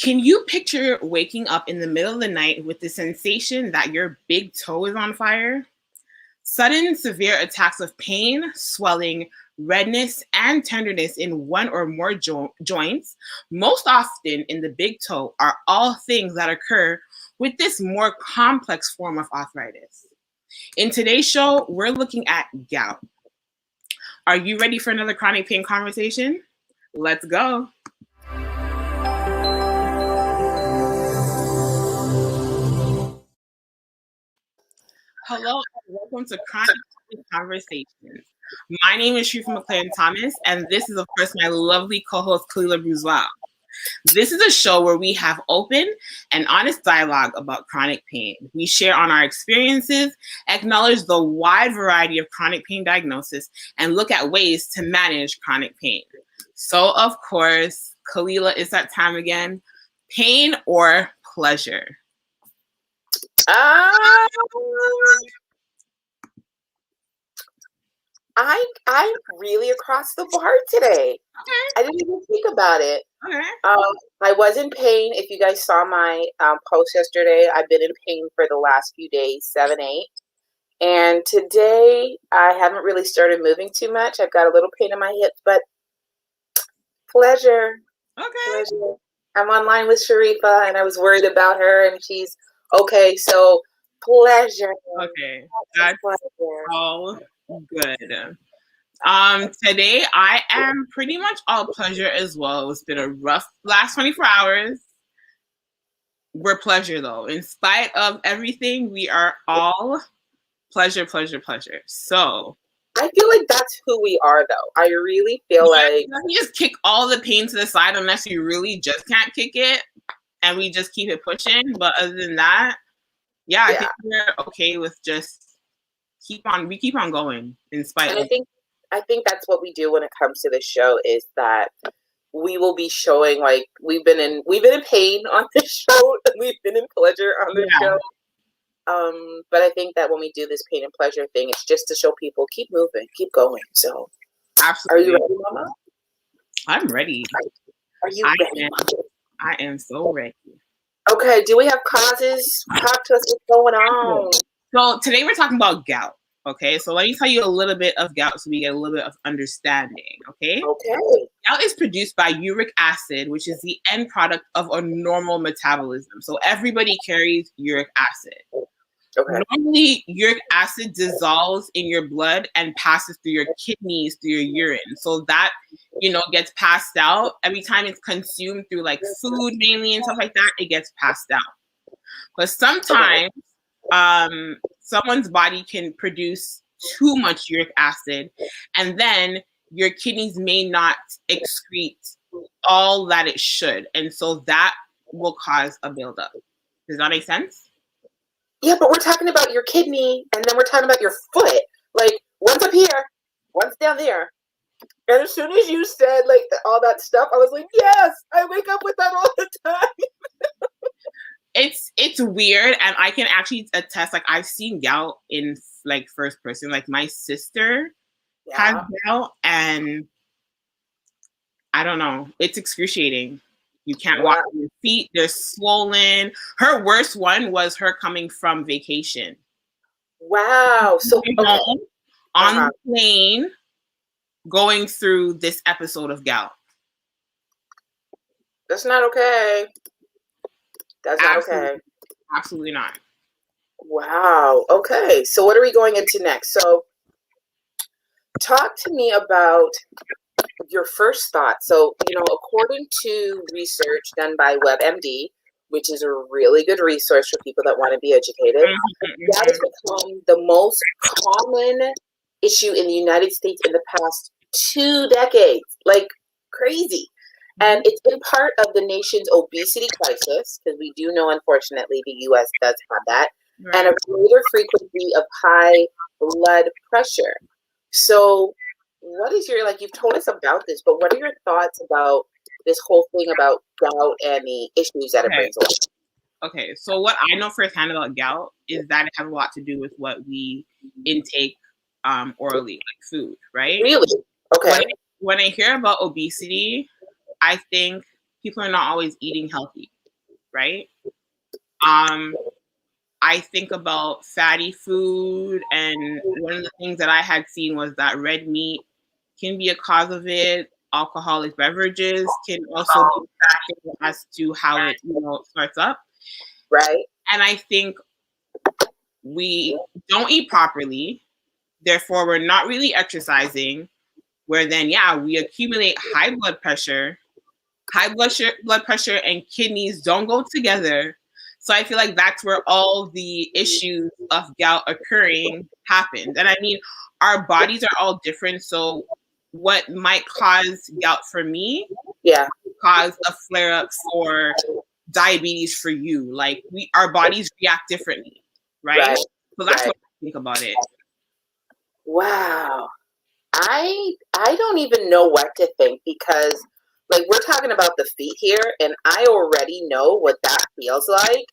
Can you picture waking up in the middle of the night with the sensation that your big toe is on fire? Sudden severe attacks of pain, swelling, redness, and tenderness in one or more joints, most often in the big toe, are all things that occur with this more complex form of arthritis. In today's show, we're looking at gout. Are you ready for another chronic pain conversation? Let's go. Hello and welcome to Chronic Pain Conversations. My name is Sharifa McLaren Thomas, and this is, of course, my lovely co-host, Kalila Bourgeois. This is a show where we have open and honest dialogue about chronic pain. We share on our experiences, acknowledge the wide variety of chronic pain diagnosis, and look at ways to manage chronic pain. So, of course, Kalila, it's that time again. Pain or pleasure? I'm really across the bar today. Okay. I didn't even think about it. Okay. I was in pain. If you guys saw my post yesterday, I've been in pain for the last few days, 7, 8. And today, I haven't really started moving too much. I've got a little pain in my hips, but pleasure. Okay. Pleasure. I'm online with Sharifa, and I was worried about her, and she's okay. So pleasure. Okay. That's all good. Today I am pretty much all pleasure as well. It's been a rough last 24 hours. We're pleasure though. In spite of everything, we are all pleasure. So I feel like that's who we are though. I really feel like you just kick all the pain to the side unless you really just can't kick it, and we just keep it pushing. But other than that, I think we're okay with just keep on going in spite of. I think that's what we do when it comes to the show is that we will be showing like we've been in pain on the show, we've been in pleasure on the show. But I think that when we do this pain and pleasure thing, it's just to show people keep moving, keep going. So, absolutely. Are you ready, Mama? I'm ready. Are you ready? I am so ready. Okay. Do we have causes? Talk to us. What's going on? So today we're talking about gout. Okay, so let me tell you a little bit of gout so we get a little bit of understanding, okay? Okay. Gout is produced by uric acid, which is the end product of a normal metabolism. So everybody carries uric acid. Okay. Normally, uric acid dissolves in your blood and passes through your kidneys, through your urine. So that, gets passed out. Every time it's consumed through like food mainly and stuff like that, it gets passed out. But sometimes someone's body can produce too much uric acid, and then your kidneys may not excrete all that it should, and so that will cause a buildup. Does that make sense? Yeah, but we're talking about your kidney, and then we're talking about your foot. Like, one's up here, one's down there. And as soon as you said like all that stuff, I was like, yes, I wake up with that all the time. It's weird, and I can actually attest. Like, I've seen gout in like first person. Like, my sister has gout, and I don't know. It's excruciating. You can't walk on your feet. They're swollen. Her worst one was her coming from vacation. Wow. So on the plane, going through this episode of gout. That's not okay. That's not okay. Absolutely not. Wow. Okay. So what are we going into next? So talk to me about your first thought. So, according to research done by WebMD, which is a really good resource for people that want to be educated, that has become the most common issue in the United States in the past 2 decades. Like crazy. And it's in part of the nation's obesity crisis, because we do know, unfortunately, the U.S. does have that, and a greater frequency of high blood pressure. So what is your, you've told us about this, but what are your thoughts about this whole thing about gout and the issues that it brings along? Okay, so what I know firsthand about gout is that it has a lot to do with what we intake orally, like food, right? Really? Okay. When I hear about obesity, I think people are not always eating healthy. right? I think about fatty food, and one of the things that I had seen was that red meat can be a cause of it. Alcoholic beverages can also be a factor as to how it, starts up. Right. And I think we don't eat properly, therefore we're not really exercising, where then, we accumulate high blood pressure. High blood pressure and kidneys don't go together. So I feel like that's where all the issues of gout occurring happens. And I mean, our bodies are all different. So what might cause gout for me, cause a flare up for diabetes for you. Like our bodies react differently, right? So that's what I think about it. Wow. I don't even know what to think, because like we're talking about the feet here, and I already know what that feels like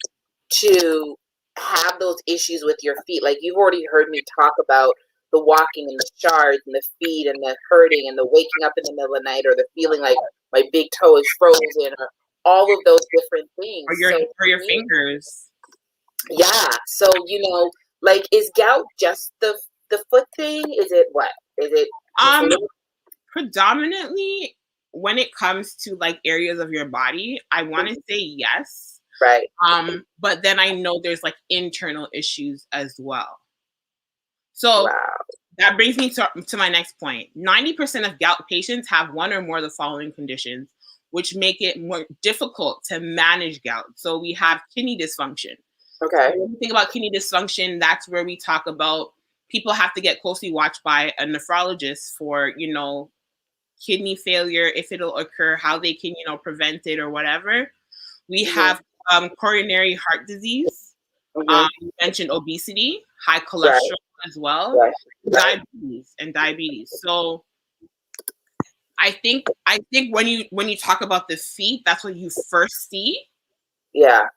to have those issues with your feet. Like you've already heard me talk about the walking and the shards and the feet and the hurting and the waking up in the middle of the night, or the feeling like my big toe is frozen, or all of those different things. Or your fingers. Yeah. So, like, is gout just the foot thing? Is it what? Is it predominantly when it comes to like areas of your body, I want to say yes. Right. But then I know there's like internal issues as well. So that brings me to my next point. 90% of gout patients have one or more of the following conditions, which make it more difficult to manage gout. So we have kidney dysfunction. Okay. So when you think about kidney dysfunction, that's where we talk about people have to get closely watched by a nephrologist for, kidney failure, if it'll occur, how they can, prevent it or whatever. We have coronary heart disease. You mentioned obesity, high cholesterol as well, diabetes. So I think when you talk about the feet, that's what you first see. Yeah.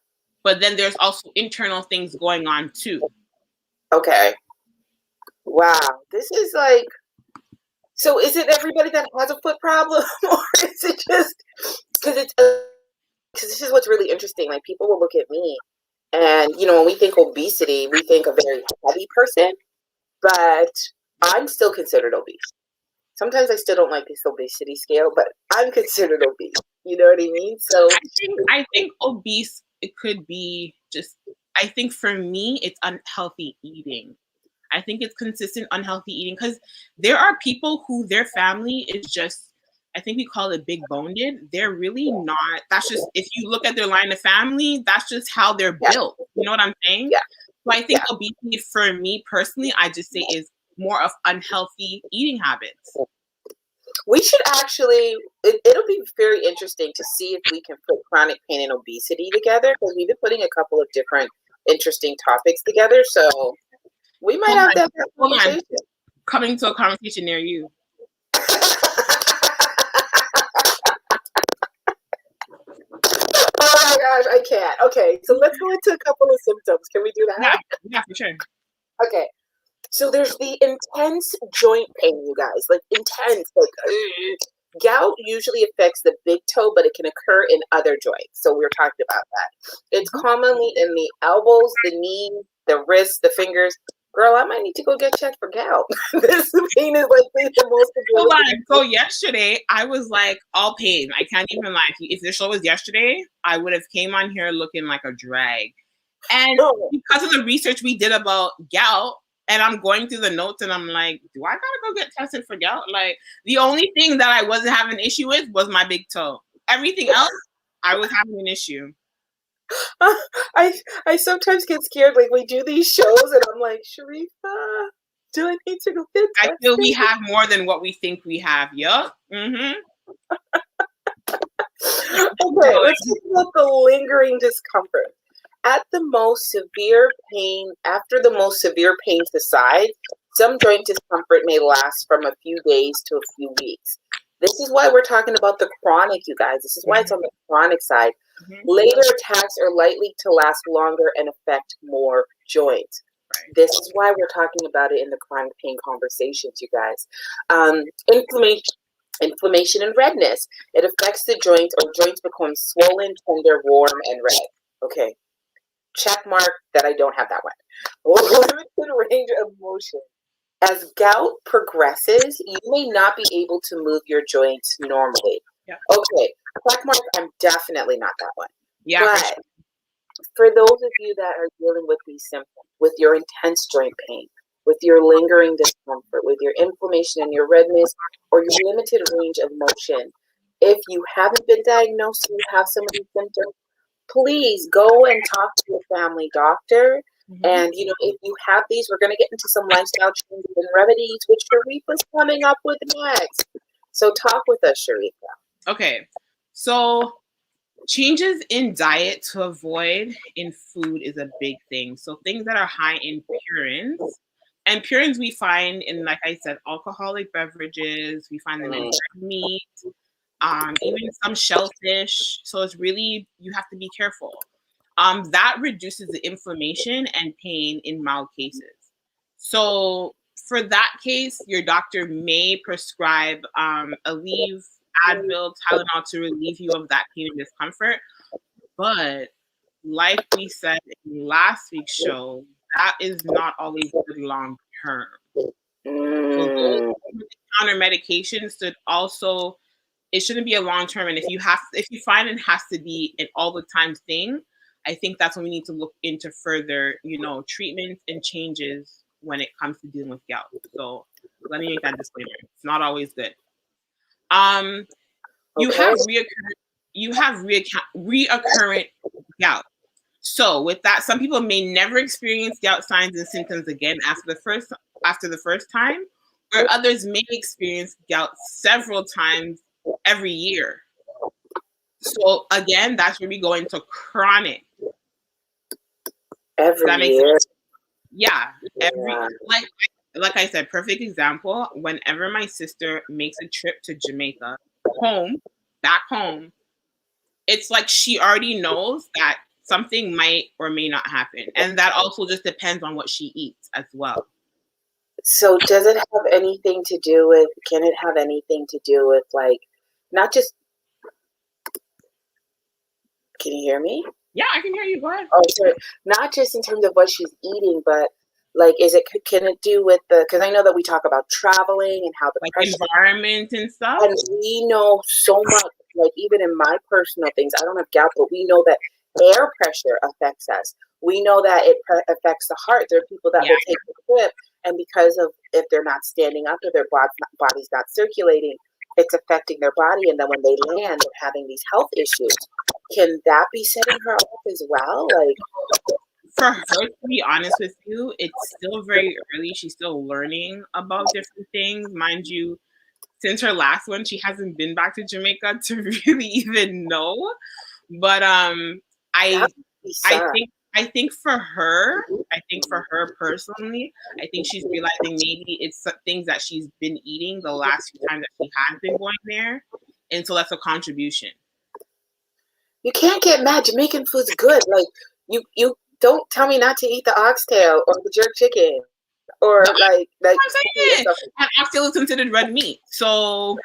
But then there's also internal things going on too. Okay. Wow. This is like, so is it everybody that has a foot problem, or is it just because this is what's really interesting. Like people will look at me and, when we think obesity, we think a very heavy person, but I'm still considered obese. Sometimes I still don't like this obesity scale, but I'm considered obese. You know what I mean? So I think obese, it could be just, I think for me, it's unhealthy eating. I think it's consistent unhealthy eating, because there are people who their family is just, I think we call it big boned. They're really not. That's just, if you look at their line of family, that's just how they're built. You know what I'm saying? Yeah. So I think obesity for me personally, I just say is more of unhealthy eating habits. We should actually, it'll be very interesting to see if we can put chronic pain and obesity together, because we've been putting a couple of different interesting topics together. So we might have that conversation. Coming to a conversation near you. Oh my gosh, I can't. Okay, so let's go into a couple of symptoms. Can we do that? Yeah, for sure. Okay, so there's the intense joint pain, you guys. Like intense, like gout usually affects the big toe, but it can occur in other joints. So we're talking about that. It's commonly in the elbows, the knees, the wrists, the fingers. Girl, I might need to go get checked for gout. This pain is like the most. Hold on. So yesterday, I was like all pain. I can't even lie to you. If the show was yesterday, I would have came on here looking like a drag. And because of the research we did about gout, and I'm going through the notes, and I'm like, do I gotta go get tested for gout? Like the only thing that I wasn't having an issue with was my big toe. Everything else, I was having an issue. I sometimes get scared. Like we do these shows, and I'm like, Sharifa, do I need to go get tested? I feel we have more than what we think we have. Yup. Mm-hmm. Okay, let's talk about the lingering discomfort. After the most severe pain subsides, some joint discomfort may last from a few days to a few weeks. This is why we're talking about the chronic, you guys. This is why it's on the chronic side. Later attacks are likely to last longer and affect more joints. This is why we're talking about it in the chronic pain conversations, you guys. Inflammation and redness. It affects the joints, or joints become swollen, tender, warm, and red. Okay. Check mark that I don't have that one. Limited range of motion. As gout progresses, you may not be able to move your joints normally. Yeah. Okay, check mark, I'm definitely not that one. Yeah. But for those of you that are dealing with these symptoms, with your intense joint pain, with your lingering discomfort, with your inflammation and your redness, or your limited range of motion, if you haven't been diagnosed and you have some of these symptoms, please go and talk to your family doctor. Mm-hmm. And, if you have these, we're going to get into some lifestyle changes and remedies, which Sharifa's coming up with next. So talk with us, Sharifa. Okay. So changes in diet to avoid in food is a big thing. So things that are high in purines, and purines we find in, like I said, alcoholic beverages. We find them in red meat, even some shellfish. So it's really, you have to be careful. That reduces the inflammation and pain in mild cases. So for that case, your doctor may prescribe Aleve, Advil, Tylenol to relieve you of that pain and discomfort. But like we said in last week's show, that is not always good long term. So those counter medications should also, it shouldn't be a long term. And if you find it has to be an all the time thing, I think that's when we need to look into further, treatments and changes when it comes to dealing with gout. So let me make that disclaimer. It's not always good. You have reoccurrent gout. So with that, some people may never experience gout signs and symptoms again after the first time, or others may experience gout several times every year. So again, that's where we go into chronic. Every year? Yeah. Like I said, perfect example. Whenever my sister makes a trip to Jamaica, back home, it's like she already knows that something might or may not happen. And that also just depends on what she eats as well. So can it have anything to do with like, not just, can you hear me? Yeah, I can hear you. Go ahead. Oh, sorry. Not just in terms of what she's eating, but like, can it do with because I know that we talk about traveling and how the like pressure, environment and stuff. And we know so much, like even in my personal things, I don't have gout, but we know that air pressure affects us. We know that it affects the heart. There are people that will take the trip, and because of if they're not standing up or their body's not circulating, it's affecting their body. And then when they land, they're having these health issues. Can that be setting her off as well? Like, for her, to be honest with you, it's still very early. She's still learning about different things. Mind you, since her last one, she hasn't been back to Jamaica to really even know. But I think for her personally, I think she's realizing maybe it's things that she's been eating the last few times that she has been going there, and so that's a contribution. You can't get mad. Jamaican food's good. Like you don't tell me not to eat the oxtail or the jerk chicken or like. I'm saying and oxtail is considered red meat, so.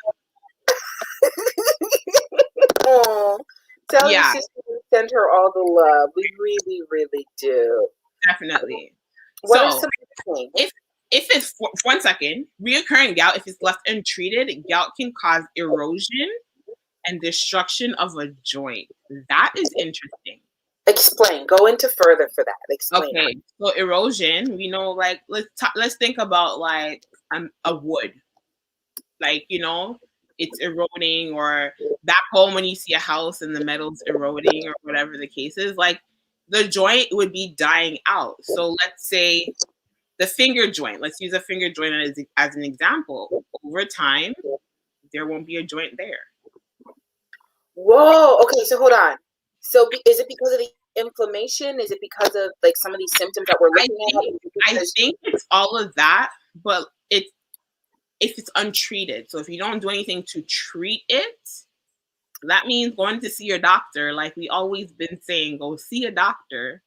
Oh, tell your sister to send her all the love. We really, really do. Definitely. What are some things? If it's 1 second, reoccurring gout, if it's left untreated, gout can cause erosion and destruction of a joint. That is interesting. Explain. Go into further for that. Explain. Okay, so erosion, we know, like let's think about like a wood, like it's eroding, or back home when you see a house and the metal's eroding or whatever the case is, like the joint would be dying out. So let's say the finger joint. Let's use a finger joint as an example. Over time, there won't be a joint there. Whoa. Okay, so hold on. So is it because of the inflammation? Is it because of like some of these symptoms that we're looking at? I think it's all of that, but if it's untreated. So if you don't do anything to treat it, that means going to see your doctor. Like we always been saying, go see a doctor.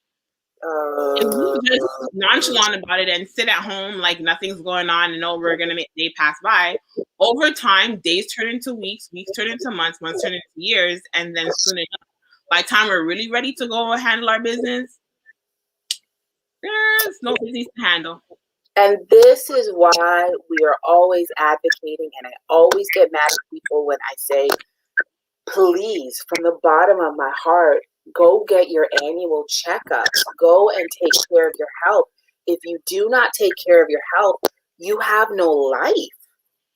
If you just nonchalant about it and sit at home like nothing's going on, and we're gonna make the day pass by. Over time, days turn into weeks, weeks turn into months, months turn into years, and then soon enough, by the time we're really ready to go and handle our business, there's no business to handle. And this is why we are always advocating, and I always get mad at people when I say, please, from the bottom of my heart, go get your annual checkups. Go and take care of your health. If you do not take care of your health, you have no life.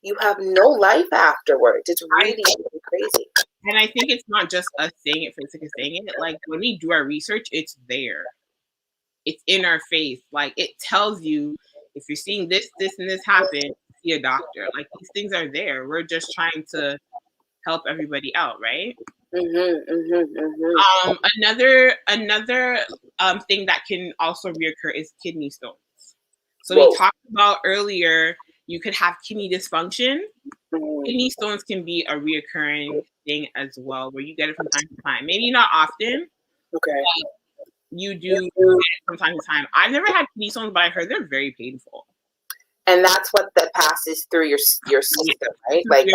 You have no life afterwards. It's really, really crazy. And I think it's not just us saying it for the sake of saying it. Like, when we do our research, it's there. It's in our face. Like, it tells you, if you're seeing this, and this happen, see a doctor. Like, these things are there. We're just trying to help everybody out, right? Another thing that can also reoccur is kidney stones. So we talked about earlier, you could have kidney dysfunction. Kidney stones can be a reoccurring thing as well, where you get it from time to time. Maybe not often. Okay. You do get it from time to time. I've never had kidney stones, but I heard they're very painful. And that's what that passes through your system, right? Like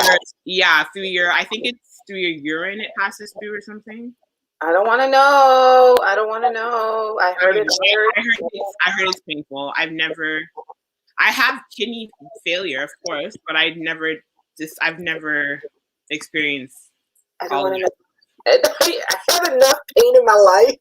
through your, I think it's through your urine it passes through or something. I don't want to know. I heard it. I heard it's painful. I have kidney failure, of course, but I've never experienced. I don't want to know. I have enough pain in my life.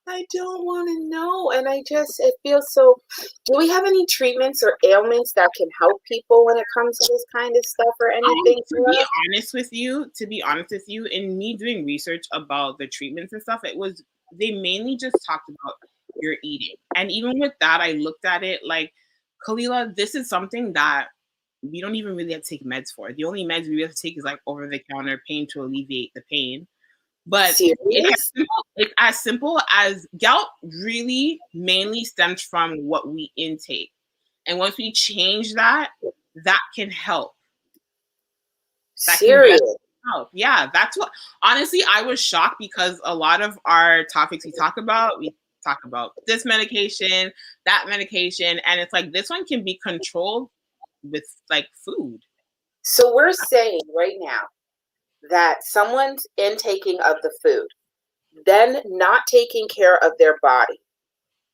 I don't want to know. And it feels so. Do we have any treatments or ailments that can help people when it comes to this kind of stuff or anything? To be honest with you, in me doing research about the treatments and stuff, they mainly just talked about your eating. And even with that, I looked at it like, Kalila, this is something that we don't even really have to take meds for. The only meds we have to take is like over-the-counter pain to alleviate the pain. But it's as simple as gout really mainly stems from what we intake. And once we change that can help. Serious? Help. Yeah, that's what, honestly, I was shocked because a lot of our topics we talk about this medication, that medication, and it's like this one can be controlled with like food. So we're saying right now that someone's intaking of the food, then not taking care of their body,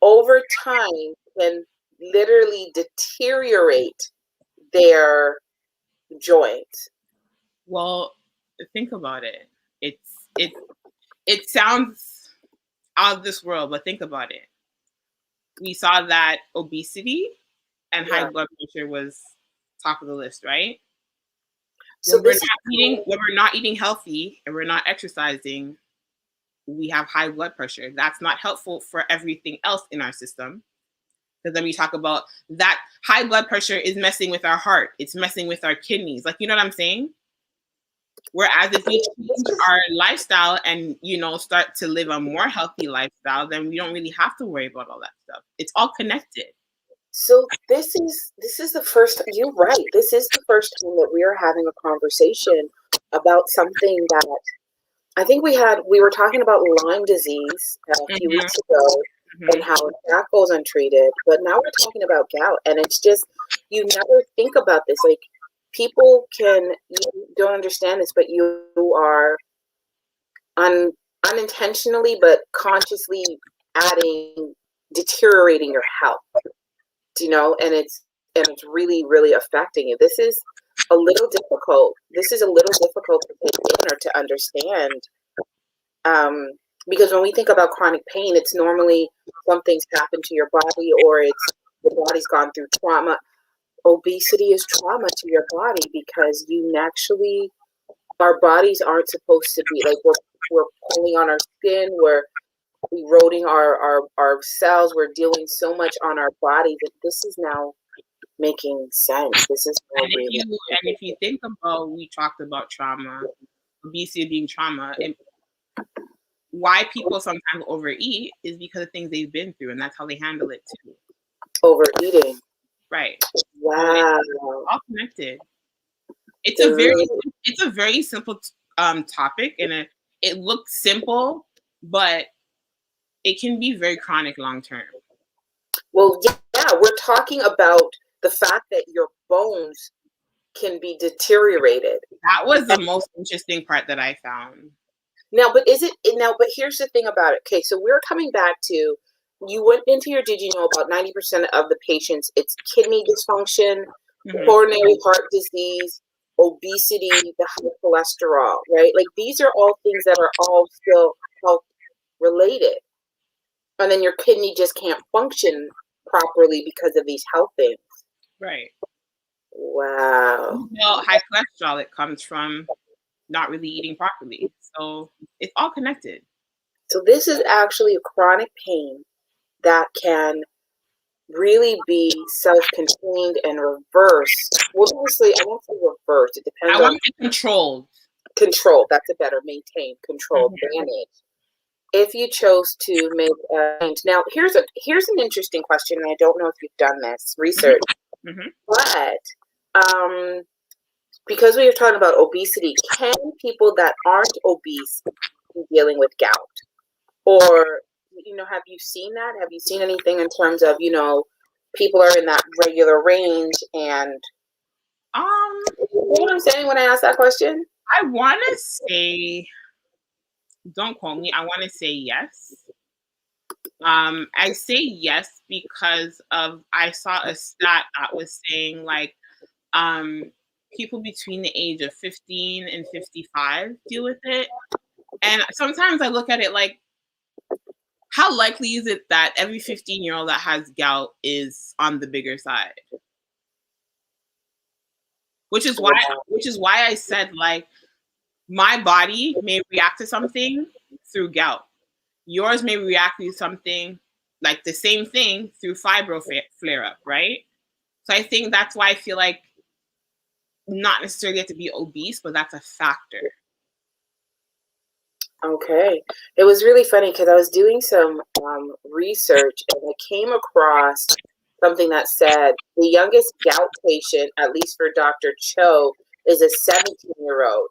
over time can literally deteriorate their joints. Well, think about it. It sounds out of this world, but think about it. We saw that obesity and high blood pressure was top of the list, right? So when we're not eating healthy and we're not exercising, we have high blood pressure. That's not helpful for everything else in our system. Because then we talk about that high blood pressure is messing with our heart. It's messing with our kidneys. Like, you know what I'm saying? Whereas if we change our lifestyle and, start to live a more healthy lifestyle, then we don't really have to worry about all that stuff. It's all connected. So this is the first, you're right. This is the first time that we are having a conversation about something that I think we were talking about Lyme disease a few weeks ago and how that goes untreated. But now we're talking about gout, and it's just, you never think about this. Like, people you don't understand this, but you are unintentionally but consciously deteriorating your health. And it's really, really affecting you. This is a little difficult. This is a little difficult to take in or to understand. Because when we think about chronic pain, it's normally something's happened to your body, or it's the body's gone through trauma. Obesity is trauma to your body because our bodies aren't supposed to be like, we're pulling on our skin, we're eroding our cells, we're dealing so much on our body that this is now making sense. This is if you think about, we talked about trauma, obesity being trauma, and why people sometimes overeat is because of things they've been through, and that's how they handle it too. Overeating. Right. Wow. So it's all connected. It's a very simple topic, and it looks simple, but it can be very chronic long term. Well, yeah, we're talking about the fact that your bones can be deteriorated. That was the most interesting part that I found. Now, but here's the thing about it. Okay, so we're coming back to, you went into your, did you know about 90% of the patients, it's kidney dysfunction, coronary heart disease, obesity, the high cholesterol, right? Like, these are all things that are all still health related. And then your kidney just can't function properly because of these health things. Right. Wow. Well, high cholesterol, it comes from not really eating properly. So it's all connected. So this is actually a chronic pain that can really be self-contained and reversed. Well, obviously, I won't say reversed. It depends on controlled. Control. That's a better, maintain, control, manage. If you chose to make a change. Now, here's an interesting question, and I don't know if you've done this research, but because we were talking about obesity, can people that aren't obese be dealing with gout? Or, have you seen that? Have you seen anything in terms of, people are in that regular range and, you know what I'm saying when I ask that question? I want to say, don't quote me, I want to say yes. I say yes because I saw a stat that was saying like, people between the age of 15 and 55 deal with it. And sometimes I look at it like, how likely is it that every 15-year-old that has gout is on the bigger side? Which is why I said, like, my body may react to something through gout. Yours may react to something like the same thing through fibro flare up, right? So I think that's why I feel like not necessarily have to be obese, but that's a factor. Okay. It was really funny because I was doing some research and I came across something that said the youngest gout patient, at least for Dr. Cho, is a 17-year-old.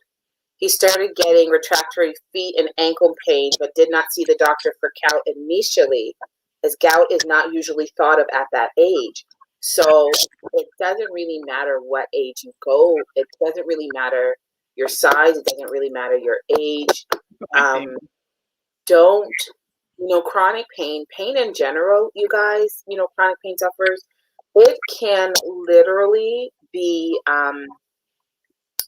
He started getting retractory feet and ankle pain, but did not see the doctor for gout initially, as gout is not usually thought of at that age. So it doesn't really matter what age you go. It doesn't really matter your size. It doesn't really matter your age. Chronic pain in general, you guys, chronic pain sufferers, it can literally be,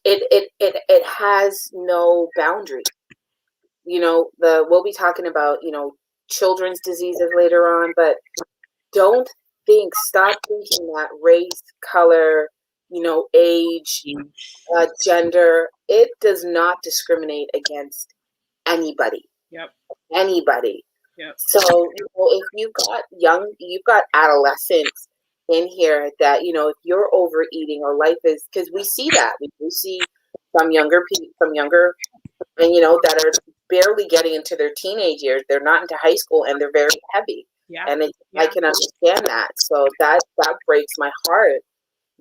it has no boundary. We'll be talking about, children's diseases later on, but stop thinking that race, color, age, gender, it does not discriminate against anybody. Anybody. So, if you've got adolescents in here that, if you're overeating or life is, because we see that, we do see some younger and, that are barely getting into their teenage years. They're not into high school and they're very heavy. And I can understand that. So that breaks my heart.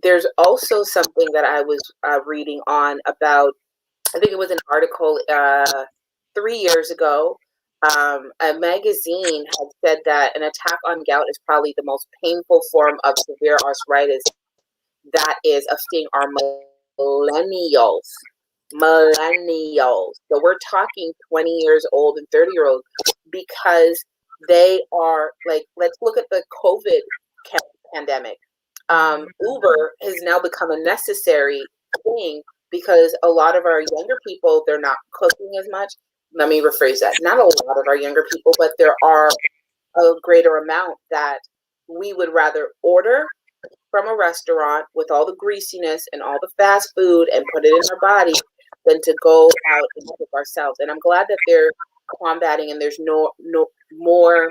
There's also something that I was reading on about, I think it was an article 3 years ago. A magazine had said that an attack on gout is probably the most painful form of severe arthritis that is affecting our millennials. So we're talking 20 years old and 30-year-olds, because they are like, let's look at the COVID pandemic. Uber has now become a necessary thing because a lot of our younger people, they're not cooking as much. Let me rephrase that. Not a lot of our younger people, but there are a greater amount that we would rather order from a restaurant with all the greasiness and all the fast food and put it in our body than to go out and cook ourselves. And I'm glad that they're combating and there's no more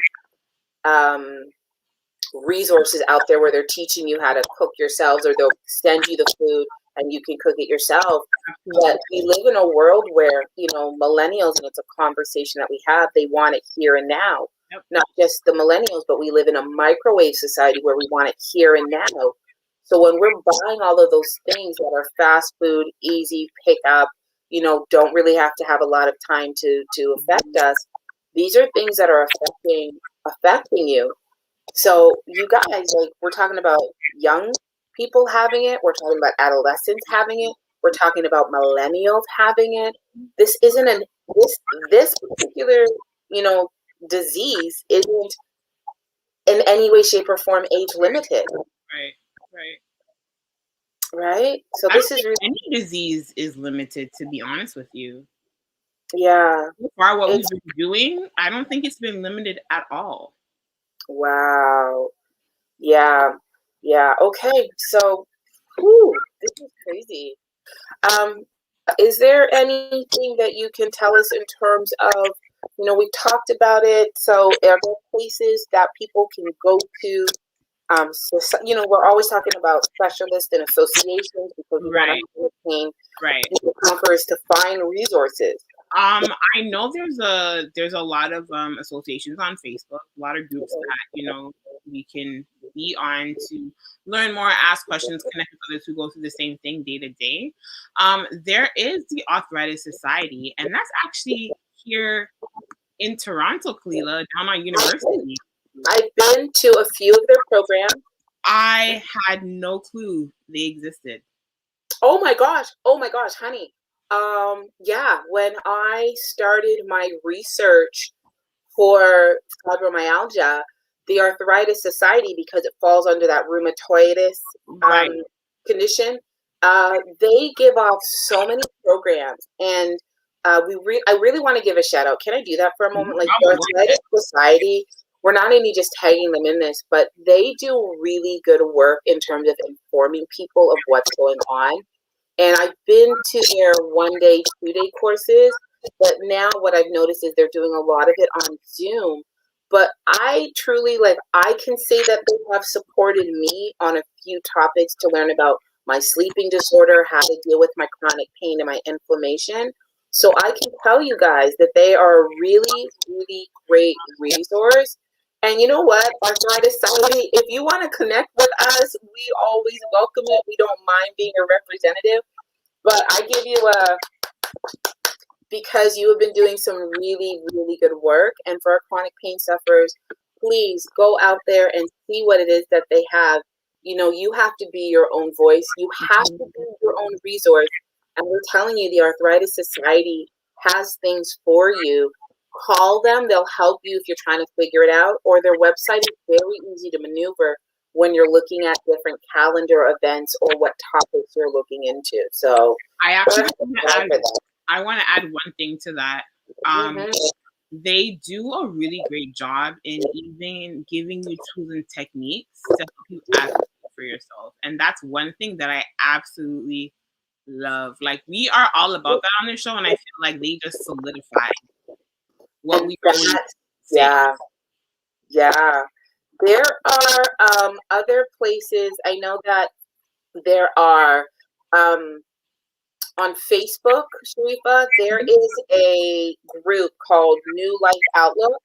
resources out there where they're teaching you how to cook yourselves, or they'll send you the food and you can cook it yourself. But we live in a world where, millennials, and it's a conversation that we have, they want it here and now. Not just the millennials, but we live in a microwave society where we want it here and now. So when we're buying all of those things that are fast food, easy pickup, don't really have to have a lot of time to affect us, these are things that are affecting you. So you guys, like, we're talking about young people having it. We're talking about adolescents having it. We're we're talking about millennials having it. This isn't this particular, disease isn't in any way, shape, or form age limited. Right. Right. Right? So I this don't is think really, any disease is limited, to be honest with you. yeah. So far, what we've It's been doing, I don't think it's been limited at all. wow. Yeah. Yeah. Okay. So, whew, this is crazy. Um, is there anything that you can tell us in terms of, we talked about it. So, are there places that people can go to? So, we're always talking about specialists and associations because we want Right. to maintain Right. conference to find resources. I know there's a lot of associations on Facebook, a lot of groups that we can be on to learn more, ask questions, connect with others who go through the same thing day to day. There is the Arthritis Society, and that's actually here in Toronto, Kalila, down on University. I've been to a few of their programs. I had no clue they existed. Oh my gosh, honey. Yeah, when I started my research for fibromyalgia, the Arthritis Society, because it falls under that rheumatoidus Right. condition, they give off so many programs, and I really want to give a shout out. Can I do that for a moment? Like the Arthritis Society, we're not only just tagging them in this, but they do really good work in terms of informing people of what's going on. And I've been to their 1-day, 2-day courses, but now what I've noticed is they're doing a lot of it on Zoom. But I truly, I can say that they have supported me on a few topics to learn about my sleeping disorder, how to deal with my chronic pain and my inflammation. So I can tell you guys that they are a really, really great resource. And you know what, Arthritis Society, if you want to connect with us, we always welcome it. We don't mind being a representative. But I give you because you have been doing some really, really good work. And for our chronic pain sufferers, please go out there and see what it is that they have. You have to be your own voice. You have to be your own resource. And we're telling you, the Arthritis Society has things for you. Call them. They'll help you if you're trying to figure it out. Or their website is very easy to maneuver when you're looking at different calendar events or what topics you're looking into. So I actually want to add one thing to that. They do a really great job in even giving you tools and techniques to help you advocate for yourself. And that's one thing that I absolutely love. Like, we are all about that on this show, and I feel like they just solidify what we always say. Yeah. There are other places. I know that there are on Facebook, Sharifa, there is a group called New Life Outlook.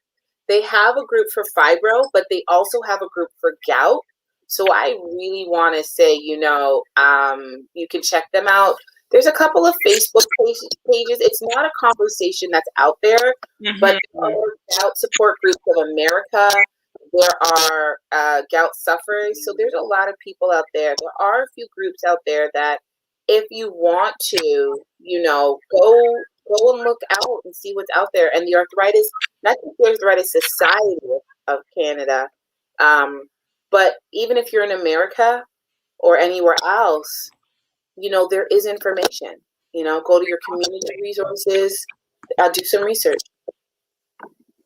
They have a group for fibro, but they also have a group for gout. So I really want to say, you can check them out. There's a couple of Facebook pages. It's not a conversation that's out there, but there are Gout Support Groups of America. There are gout sufferers. So there's a lot of people out there. There are a few groups out there that if you want to, go and look out and see what's out there. And the Arthritis, not just the Arthritis Society of Canada, but even if you're in America or anywhere else, there is information. Go to your community resources, do some research.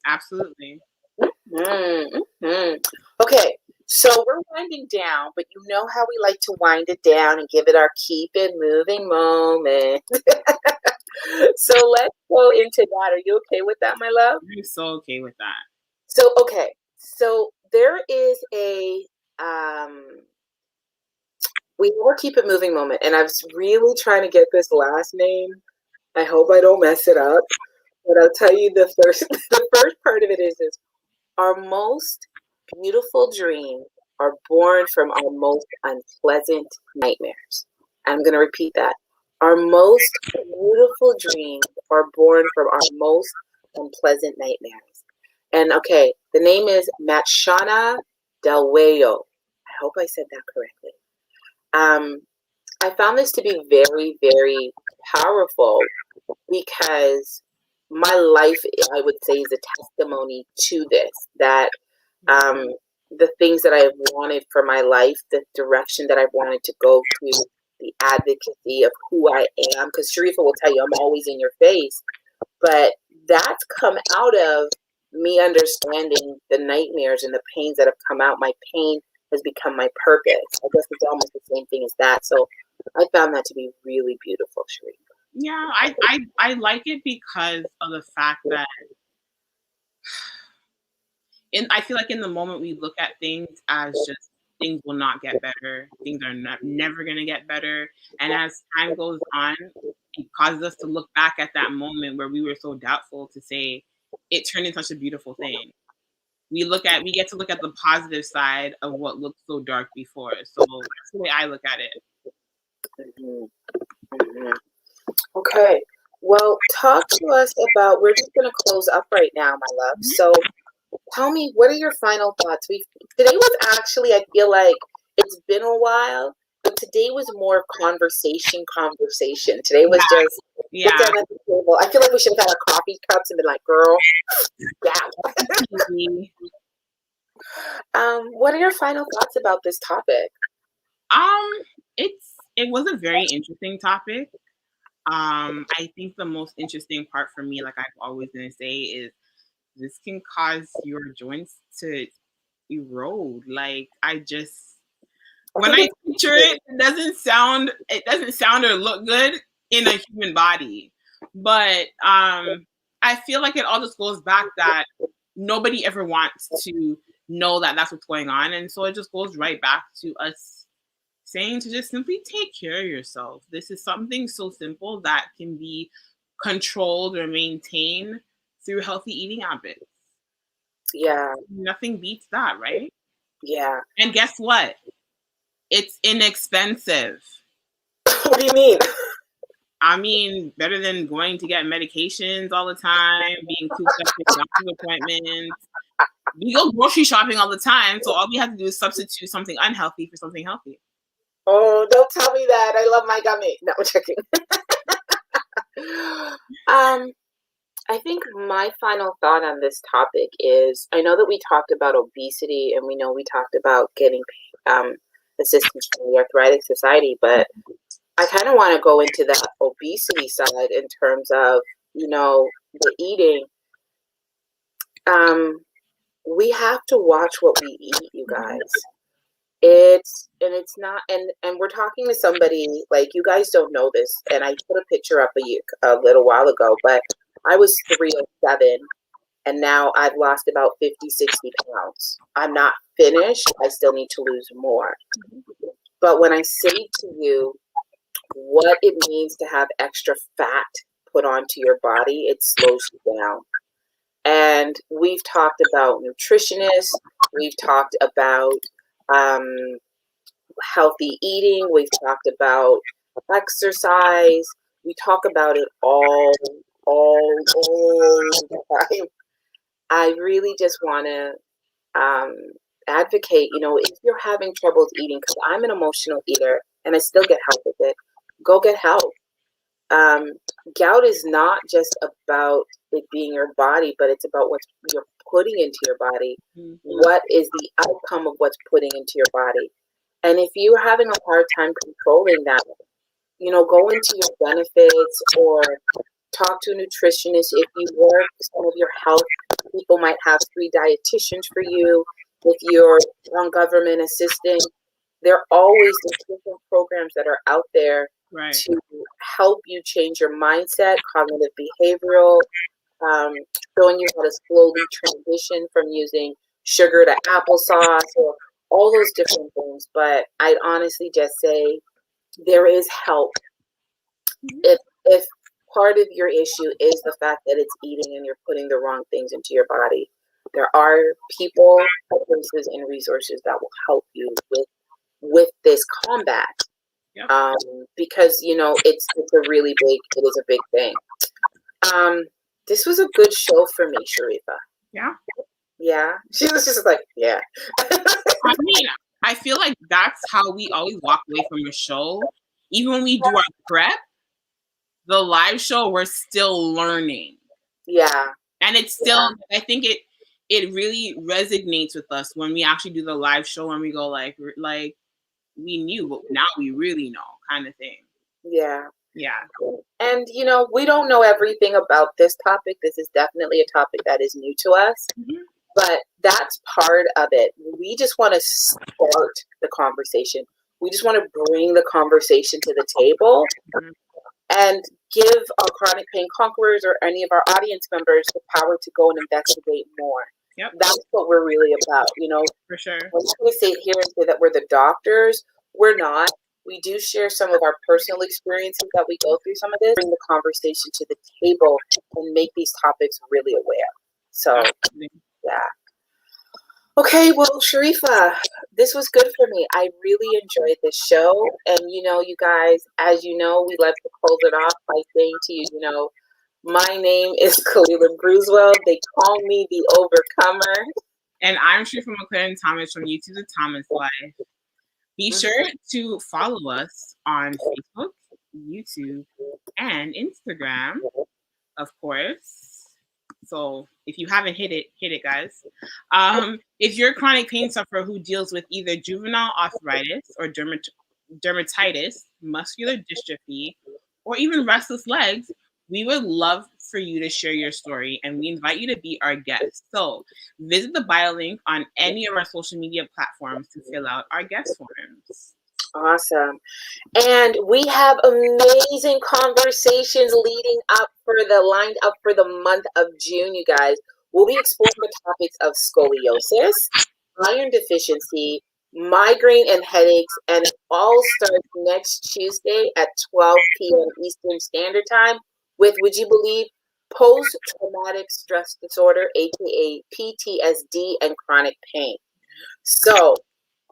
Absolutely. Mm-hmm. Okay, so we're winding down, but you know how we like to wind it down and give it our keep it moving moment. So let's go into that. Are you okay with that, my love? I'm so okay with that. So there is a we have our keep it moving moment, and I was really trying to get this last name. I hope I don't mess it up, but I'll tell you the first part of it is our most beautiful dreams are born from our most unpleasant nightmares. I'm going to repeat that. Our most beautiful dreams are born from our most unpleasant nightmares. And okay, the name is Matshana Delwayo. I hope I said that correctly. I found this to be very, very powerful because my life, I would say, is a testimony to this, that the things that I have wanted for my life, the direction that I've wanted to go to, the advocacy of who I am, because Sharifa will tell you I'm always in your face, but that's come out of me understanding the nightmares and the pains that have come out. My pain has become my purpose. I guess it's almost the same thing as that. So I found that to be really beautiful, Sharifa. Yeah, I like it because of the fact that I feel like in the moment we look at things as just things will not get better. Things are never going to get better. And as time goes on, it causes us to look back at that moment where we were so doubtful to say it turned into such a beautiful thing. We get to look at the positive side of what looked so dark before. So that's the way I look at it. Mm-hmm. Mm-hmm. Okay. Well, talk to us about, we're just going to close up right now, my love. So tell me, what are your final thoughts? Today was actually, I feel like it's been a while, but today was more conversation. Today was just sit down at the table. I feel like we should have had our coffee cups and been like, girl, yeah. What are your final thoughts about this topic? It was a very interesting topic. I think the most interesting part for me, like I've always gonna say, is this can cause your joints to erode. Like when I picture it, it doesn't sound or look good in a human body. But I feel like it all just goes back that nobody ever wants to know that that's what's going on. And so it just goes right back to us saying to just simply take care of yourself. This is something so simple that can be controlled or maintained through healthy eating habits. Yeah. Nothing beats that, right? Yeah. And guess what? It's inexpensive. What do you mean? I mean, better than going to get medications all the time, being cooped up in doctor's appointments. We go grocery shopping all the time, so all we have to do is substitute something unhealthy for something healthy. Oh, don't tell me that. I love my gummy. No, I'm checking. I think my final thought on this topic is, I know that we talked about obesity and we know we talked about getting assistance from the Arthritis Society, but I kind of want to go into that obesity side in terms of, the eating. We have to watch what we eat, you guys. It's not, and we're talking to somebody, like, you guys don't know this, and I put a picture up a little while ago, but I was 307 and now I've lost about 50, 60 pounds. I'm not finished. I still need to lose more. But when I say to you what it means to have extra fat put onto your body, it slows you down. And we've talked about nutritionists, we've talked about healthy eating, we've talked about exercise, we talk about it all the time. I really just want to advocate, if you're having troubles eating, because I'm an emotional eater and I still get help with it, go get help. Gout is not just about it being your body, but it's about what you're putting into your body. Mm-hmm. What is the outcome of what's putting into your body? And if you're having a hard time controlling that, go into your benefits or talk to a nutritionist. If you work, some of your health people might have free dietitians for you. If you're on government assistance, there are always different programs that are out there to help you change your mindset, cognitive behavioral, showing you how to slowly transition from using sugar to applesauce, or all those different things. But I'd honestly just say there is help. If part of your issue is the fact that it's eating and you're putting the wrong things into your body, there are people, places, and resources that will help you with this combat. Yep. Because it's a big thing. This was a good show for me, Sharifa. Yeah. She was just like, yeah. I mean, I feel like that's how we always walk away from a show. even when we do our prep, the live show, we're still learning. Yeah. And it's still, I think it really resonates with us when we actually do the live show and we go like we knew, but now we really know, kind of thing. Yeah. Yeah. And, you know, we don't know everything about this topic. This is definitely a topic that is new to us. Mm-hmm. But that's part of it. We just want to start the conversation. We just want to bring the conversation to the table and give our chronic pain conquerors or any of our audience members the power to go and investigate more. Yep. That's what we're really about, you know. For sure. We're not going to sit here and say that we're the doctors. We're not. We do share some of our personal experiences that we go through some of this, bring the conversation to the table and make these topics really aware. So, yeah. Okay, well, Sharifa, this was good for me. I really enjoyed this show. And, you know, you guys, as you know, we like to close it off by saying to you, you know, my name is Kalila Bruswell. They call me the Overcomer. And I'm Sharifa McLaren Thomas from YouTube The Thomas Life. Be sure to follow us on Facebook, YouTube, and Instagram, of course. So if you haven't hit it, guys. If you're a chronic pain sufferer who deals with either juvenile arthritis or dermatitis, muscular dystrophy, or even restless legs, we would love for you to share your story, and we invite you to be our guest. So visit the bio link on any of our social media platforms to fill out our guest forms. Awesome. And we have amazing conversations lined up for the month of June, you guys. We'll be exploring the topics of scoliosis, iron deficiency, migraine and headaches, and it all starts next Tuesday at 12 p.m. Eastern Standard Time with, would you believe, post-traumatic stress disorder, aka PTSD, and chronic pain. So,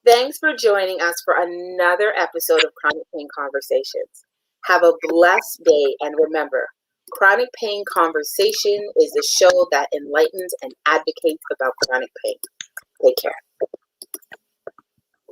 thanks for joining us for another episode of Chronic Pain Conversations. Have a blessed day, and remember, Chronic Pain Conversation is a show that enlightens and advocates about chronic pain. Take care.